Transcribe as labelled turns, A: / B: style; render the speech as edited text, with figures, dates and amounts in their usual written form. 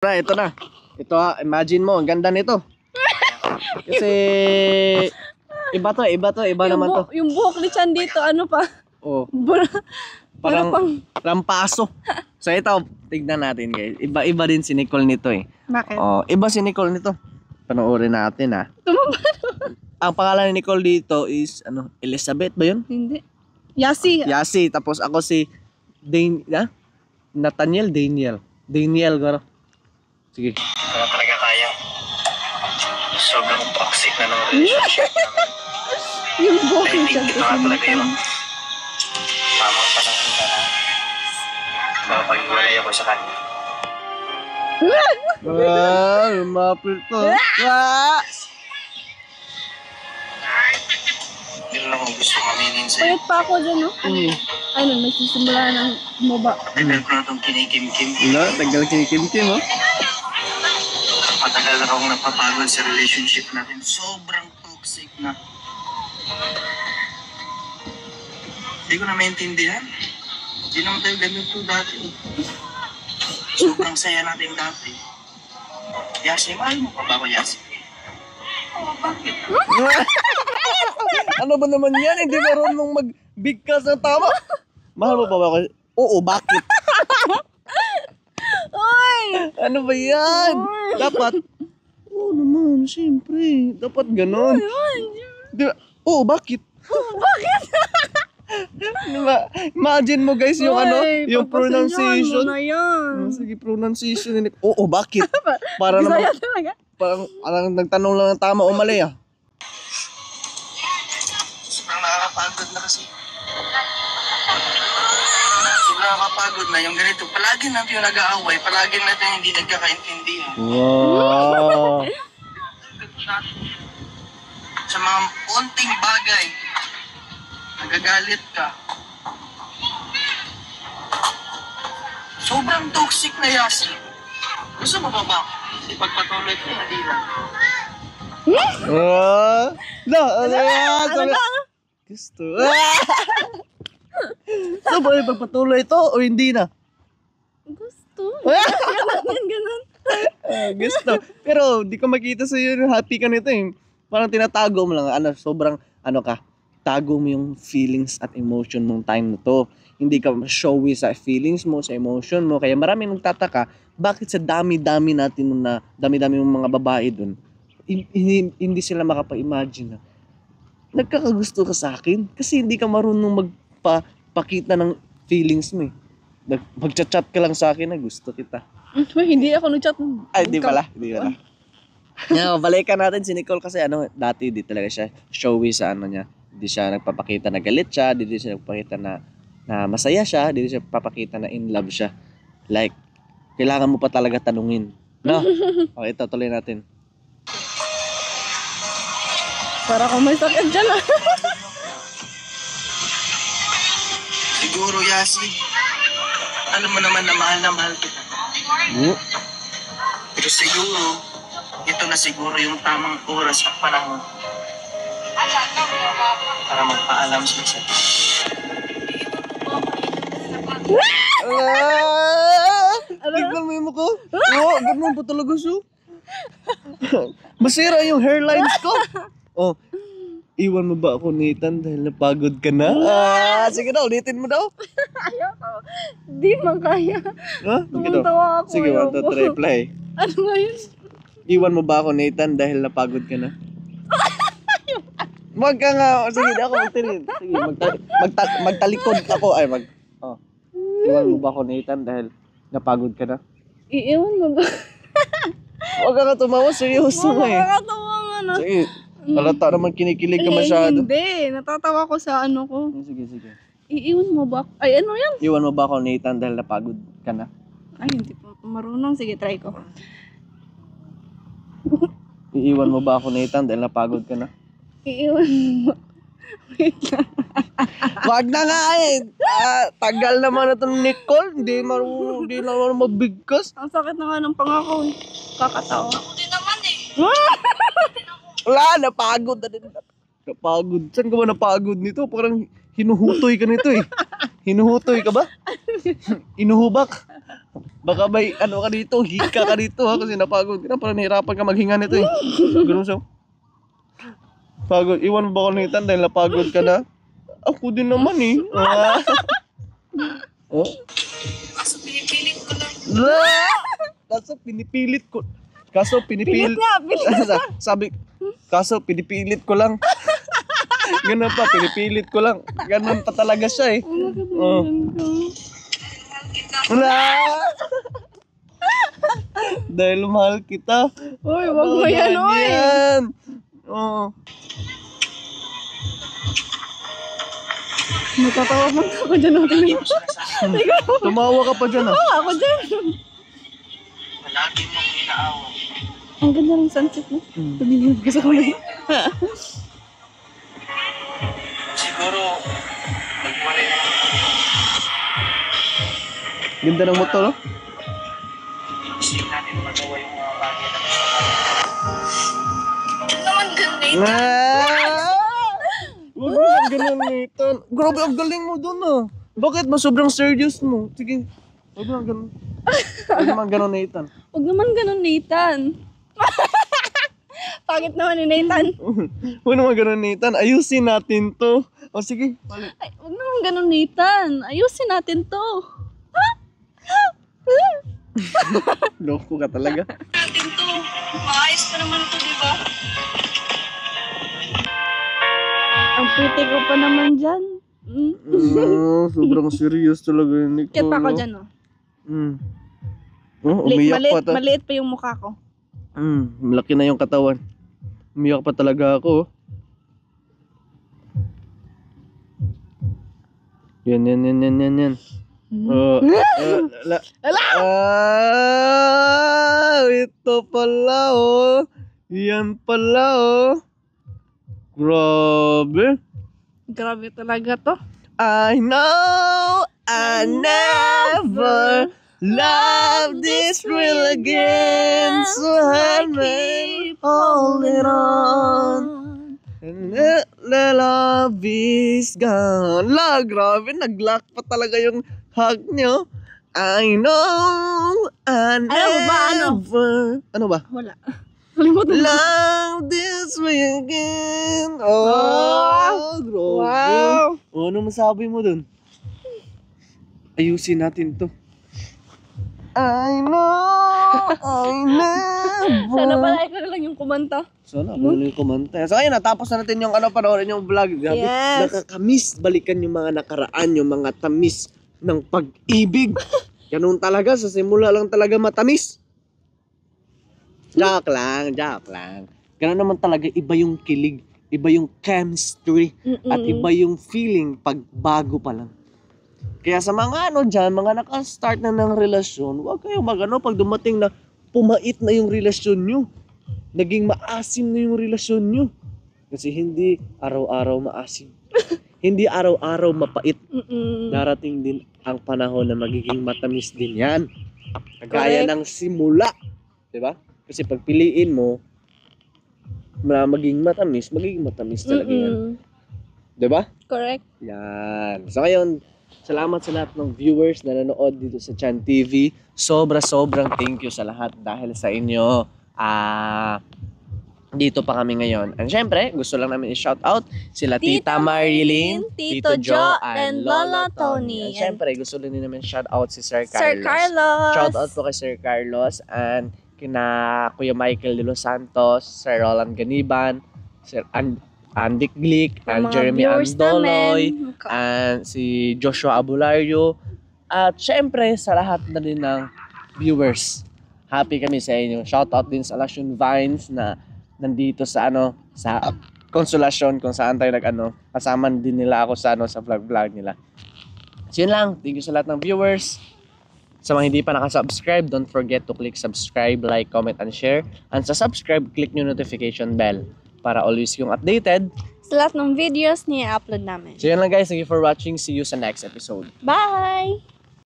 A: Ito na. Ito imagine mo, ang ganda nito. Kasi iba naman to.
B: Yung buhok ni Chan dito, ano pa?
A: Oh,
B: Parang
A: rampaso. So ito, tignan natin guys. Iba din si Nicole nito eh.
B: Bakit?
A: Oh, iba si Nicole nito. Panoorin natin ha. Ang pangalan ni Nicole dito is Elizabeth ba 'yun?
B: Hindi. Yasi.
A: Yasi, tapos ako si Nathaniel garo. Sige.
C: Kaya talaga kaya. Sobrang toxic na ng relationship namin.
B: Yung buhok
C: I
B: ni
C: think
B: Chan.
C: ito nga talaga yung tamang panahon na mapag-iwalay ako sa kanya.
A: Lumapit to.
C: Hindi rin ako gusto aminin sa'yo.
B: Payat pa ako dyan, no? Ano, may sisimula ng bumaba.
C: Tagal ko na itong kinikim-kim.
A: Tagal kinikim-kim oh.
C: Matagal na akong napapagod sa relationship natin. Sobrang toxic na. Hindi ko na maintindihan. Hindi naman tayo ganito dati. Sobrang saya natin dati. Yasi, mahal mo pa ba ako, Yasi? Oo, bakit?
A: Ano ba naman yan? Hindi marunong magbigkas ng tama. Mahal mo pa ba ako? Oo, bakit?
B: Oy!
A: Ano ba yan? Dapat, oo naman, siyempre. Dapat ganon. Di ba? Oo, bakit?
B: Bakit?
A: Diba? Imagine mo guys yung yung pronunciation.
B: Mo na yan.
A: Sige, pronunciation. Oo, bakit? Para naman,
B: Bisaya talaga.
A: parang nagtanong lang ng tama o mali ah.
C: Sobrang nakakapagod na kasi. Sobrang nakakapagod na yung ganito. Palagi natin yung nag-aaway. Palagi natin hindi nagkakaintindihan.
A: Wow.
C: Sa mga unting bagay, nagagalit ka. Sobrang toxic na Yasi. Gusto mo ba ba? Ipagpatuloy ko na dila.
A: Ano? Gusto. So, ba ipagpatuloy ito o hindi na?
B: Gusto. Ganun.
A: Gusto. Pero di ko makita sa iyo happy ka nito eh. Parang tinatago mo lang. Sobrang tago mo yung feelings at emotion mong time na to. Hindi ka showy sa feelings mo, sa emotion mo. Kaya maraming nagtataka, bakit sa dami-dami natin na dami-dami yung mga babae dun, hindi sila makapag-imagine na nagkakagusto ka sa akin kasi hindi ka marunong magpakita ng feelings mo eh. Magchat-chat ka lang sa akin na gusto kita.
B: Hindi ako nag-chat.
A: Ay, hindi pala. Balikan natin si Nicole kasi dati di talaga siya showy sa niya. Hindi siya nagpapakita na galit siya, hindi siya nagpapakita na masaya siya, hindi siya papakita na in love siya. Like, kailangan mo pa talaga tanungin. No? Okay, tuloy natin.
B: Para kung may sakit dyan ah.
C: Siguro, Yasi. Alam mo naman na mahal kita. Pero siguro, ito na siguro yung tamang oras at panahon para magpaalam sa isa't isa.
A: Tignan mo yung mukha. Oo, ganun po talaga siya. Masira yung hairlines ko. Oh, iwan mo ba ako, Nathan, dahil napagod ka na? Sige daw, ulitin mo daw.
B: Ayoko. Di man kaya.
A: Sige daw.
B: Tumatawa ako.
A: Sige, 1, 2, 3, play.
B: Ano nga yun?
A: Iwan mo ba ako, Nathan, dahil napagod ka na? Wag ka nga. Sige, ako magtirin. Sige, magtalikod ako. Iwan mo ba ako, Nathan, dahil napagod ka na?
B: Iiwan mo ba?
A: Huwag ka nga tumawa, seryoso nga eh.
B: Makakatawa nga na.
A: Sige, halata naman kinikilig ka masyado.
B: Hindi, natatawa ko sa ano ko.
A: Sige.
B: Iiwan mo ba? Ay, ano yan?
A: Iwan mo ba ako, Nathan, dahil napagod ka na?
B: Ay, hindi pa ako marunong. Sige, try ko.
A: Iiwan mo ba ako, Nathan, dahil napagod ka na?
B: Iiwan mo. Wait lang.
A: Wag na nga eh. Tagal naman na ito ni Nicole. Hindi naman mabigkas.
B: Ang sakit na nga ng pangako. Kakatawa.
C: Ako din naman eh.
A: Wala, napagod na din. Napagod. Saan ka ba napagod nito? Parang hinuhutoy ka nito eh. Hinuhutoy ka ba? Inuhubak. Baka may ano ka dito, hika ka dito ha, kasi napagod ka na, parang nahirapan ka maghinga nito eh. Ganun siya. Pagod, iwan mo ba ko Nathan dahil napagod ka na? Ako din naman eh. Oh?
C: Kaso pinipilit ko lang.
A: Kaso pinipilit ko. Kaso pinipilit. Sabi, kaso pinipilit ko lang. Ganun pa, pinipilit ko lang. Ganun pa talaga siya eh. Oh. Wala! Dahil mahal kita.
B: Uy, wag mo yan, uy.
A: Oo.
B: Natatawa mo ako dyan.
A: Tumawa ka pa dyan ah.
B: Oo, ako dyan.
C: Palagi mong inaawan.
B: Ang ganda ng sunset mo. Tumingin ka sa kamay.
C: Siguro, magwalay na lang.
A: Ganda ng motor no?
C: Gusto natin magawa yung mga bagay na gusto natin. Ito naman ganda eh.
A: Huwag mo lang ganun, Nathan. Grabe, ang galing mo dun ah. Bakit ba sobrang serious mo? Sige, huwag mo lang ganun. Huwag naman ganun, Nathan.
B: Huwag naman ganun, Nathan. Pangit naman ni Nathan.
A: Huwag naman ganun, Nathan. Ayusin natin to. O sige, balik.
B: Ay, huwag naman ganun, Nathan. Ayusin natin to.
A: Loko ka talaga.
C: Natin to. Maayos pa naman to, di ba?
B: Ang pretty ko pa naman dyan.
A: Sobrang serious talaga yun, Nico.
B: Kit pa ako dyan, oh.
A: Umiyak pa ta.
B: Maliit pa yung mukha ko.
A: Malaki na yung katawan. Umiyak pa talaga ako. Yan. Ito pala oh. Yan pala oh. Grabe.
B: Grabe talaga to.
A: I know I never love this real again. So I may hold it on. And the love is gone. Grabe, nag-lock pa talaga yung hug nyo. I know I never. Ano ba?
B: Wala. Kalimutan mo.
A: Love this way again. Oh, grabe.
B: Wow.
A: Ano masabi mo dun? Ayusin natin to. I know I never.
B: Sana pala ikaw na lang yung kumanta.
A: Sana ako na yung kumanta. So ayun, natapos na natin yung panoorin yung vlog. Grabe,
B: Yes.
A: nakakamiss balikan yung mga nakaraan, yung mga tamis ng pag-ibig. Ganun talaga, sa simula lang talaga matamis. Joke lang. Ganun naman talaga, iba yung kilig, iba yung chemistry, at iba yung feeling pag bago pa lang. Kaya sa mga dyan, mga naka-start na ng relasyon, huwag kayong pag dumating na pumait na yung relasyon nyo. Naging maasim na yung relasyon nyo. Kasi hindi araw-araw maasim. Hindi araw-araw mapait. Darating din ang panahon na magiging matamis din yan. Kagaya ng simula. Diba? Kasi pag piliin mo, magiging matamis talaga yan. Diba?
B: Correct.
A: Yan. So ngayon, salamat sa lahat ng viewers na nanood dito sa Chan TV. Sobrang thank you sa lahat dahil sa inyo. Dito pa kami ngayon. And syempre, gusto lang namin i-shout out sila Tita Marilyn, Tito Joe, and Lola Tony. And syempre, gusto rin namin shout out si Sir Carlos.
B: Sir Carlos.
A: Shout out po kay Sir Carlos and kina Kuya Michael de Los Santos, Sir Roland Ganiban, Sir Andy Glick, and Jeremy Andoloy, and si Joshua Abulario. At syempre, sa lahat na din ng viewers, happy kami sa inyo. Shout out din sa Lasyun Vines na nandito sa sa Konsolasyon kung saan tayo kasama din nila ako sa sa vlog nila. So yun lang, thank you sa lahat ng viewers. Sa mga hindi pa nakasubscribe, don't forget to click subscribe, like, comment, and share. And sa subscribe, click nyo notification bell para always yung updated
B: Sa lahat ng videos niya upload namin.
A: So yun lang guys, thank you for watching. See you sa next episode.
B: Bye!